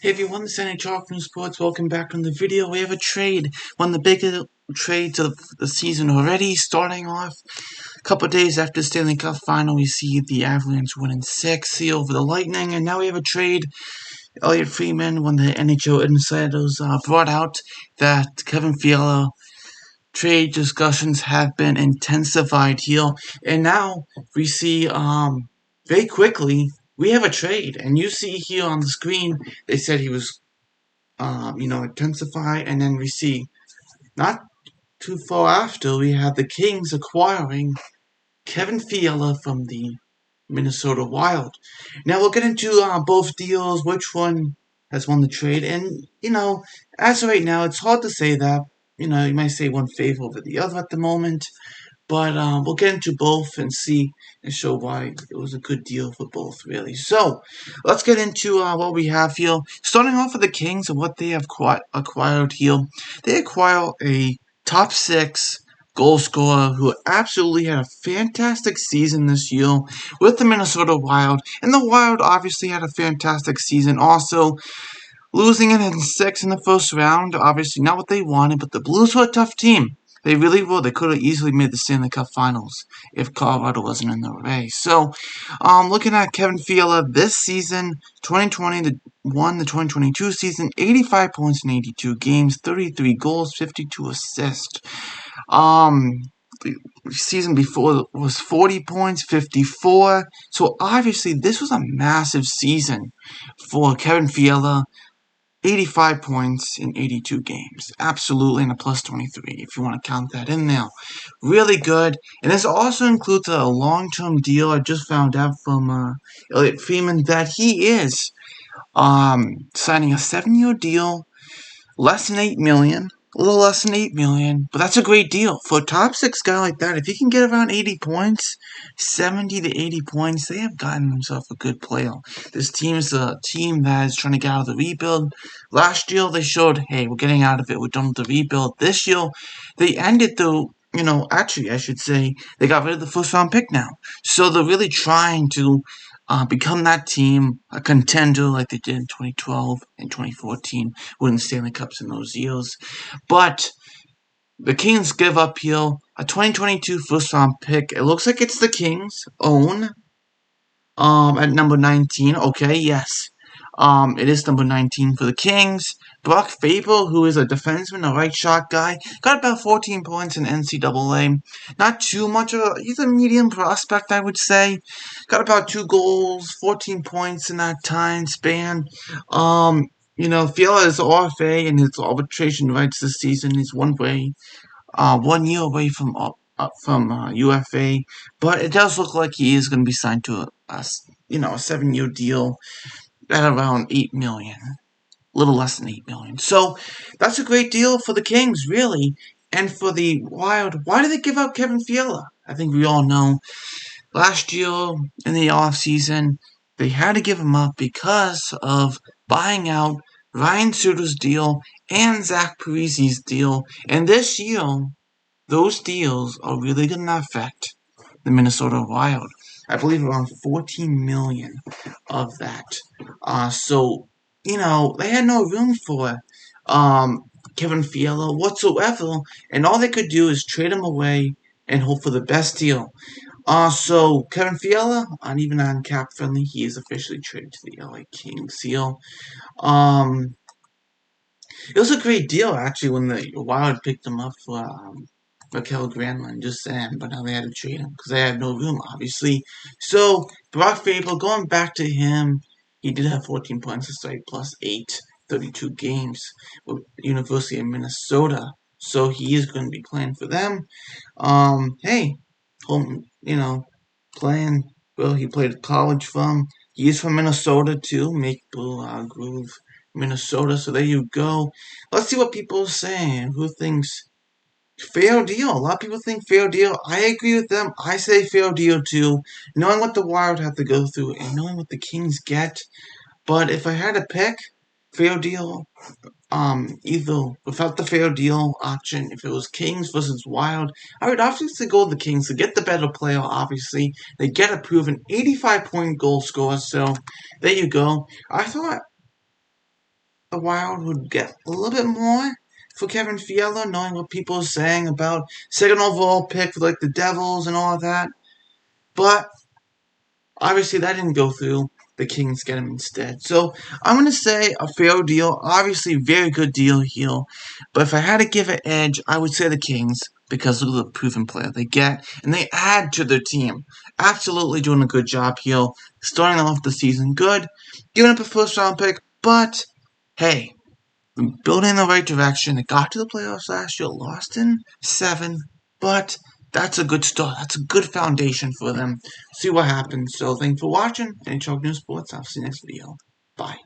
Hey everyone, this is NHL from Sports. Welcome back on the video. We have a trade, one of the biggest trades of the season already. Starting off a couple of days after the Stanley Cup final, we see the Avalanche winning 6 over the Lightning, and now we have a trade. Elliot Friedman, one of the NHL insiders, brought out that Kevin Fiala trade discussions have been intensified here, and now we see very quickly we have a trade, and you see here on the screen they said he was intensified, and then we see not too far after we have the Kings acquiring Kevin Fiala from the Minnesota Wild. Now we'll get into both deals, which one has won the trade, and as of right now, it's hard to say that. You might say one favor over the other at the moment, but we'll get into both and see and show why it was a good deal for both, really. So let's get into what we have here. Starting off with the Kings and what they have acquired here. They acquire a top 6 goal scorer who absolutely had a fantastic season this year with the Minnesota Wild. And the Wild obviously had a fantastic season also. Losing it in 6 in the first round, obviously not what they wanted, but the Blues were a tough team. They really were. They could have easily made the Stanley Cup Finals if Colorado wasn't in the race. So, looking at Kevin Fiala this season, 2020 won the 2022 season, 85 points in 82 games, 33 goals, 52 assists. The season before was 40 points, 54. So obviously this was a massive season for Kevin Fiala. 85 points in 82 games. Absolutely, and a plus 23 if you want to count that in there. Really good. And this also includes a long-term deal. I just found out from Elliot Friedman that he is signing a 7-year deal, less than $8 million. A little less than $8 million, but that's a great deal. For a top 6 guy like that, if he can get around 80 points, 70 to 80 points, they have gotten themselves a good player. This team is a team that is trying to get out of the rebuild. Last year, they showed, hey, we're getting out of it. We're done with the rebuild. This year, they ended though. Actually, I should say, they got rid of the first round pick now. So they're really trying to become that team, a contender like they did in 2012 and 2014, winning Stanley Cups in those years. But the Kings give up here a 2022 first round pick. It looks like it's the Kings' own at number 19. Okay, yes. It is number 19 for the Kings. Brock Faber, who is a defenseman, a right shot guy, got about 14 points in NCAA. Not too much of he's a medium prospect, I would say. Got about 2 goals, 14 points in that time span. Fiala is RFA and his arbitration rights this season. He's 1 year away from UFA, but it does look like he is going to be signed to a 7-year deal at around $8 million, a little less than $8 million. So that's a great deal for the Kings, really, and for the Wild. Why did they give up Kevin Fiala? I think we all know. Last year in the offseason, they had to give him up because of buying out Ryan Suter's deal and Zach Parise's deal, and this year those deals are really going to affect the Minnesota Wild. I believe around 14 million of that. They had no room for Kevin Fiala whatsoever, and all they could do is trade him away and hope for the best deal. So Kevin Fiala, even on cap friendly, he is officially traded to the LA Kings seal. It was a great deal actually when the Wild picked him up for Raquel Granlund, just saying, but now they had to trade him because they had no room, obviously. So, Brock Faber, going back to him, he did have 14 points to start, plus 8, 32 games with University of Minnesota. So, he is going to be playing for them. Playing, well, he played college from, he is from Minnesota too, Maple Grove, Minnesota. So, there you go. Let's see what people are saying. Who thinks fair deal? A lot of people think fair deal. I agree with them. I say fair deal too. Knowing what the Wild have to go through and knowing what the Kings get. But if I had to pick, fair deal. Either without the fair deal option, if it was Kings versus Wild, I would obviously go with the Kings to get the better player. Obviously, they get a proven 85-point goal scorer. So there you go. I thought the Wild would get a little bit more for Kevin Fiala, knowing what people are saying about second overall pick for like the Devils and all of that. But obviously that didn't go through. The Kings get him instead. So I'm gonna say a fair deal. Obviously, very good deal here. But if I had to give an edge, I would say the Kings because look at the proven player they get and they add to their team. Absolutely doing a good job here. Starting off the season good, giving up a first round pick, but hey, building in the right direction. They got to the playoffs last year, lost in 7, but that's a good start. That's a good foundation for them. See what happens. So thanks for watching. NHL News Sports. I'll see you next video. Bye.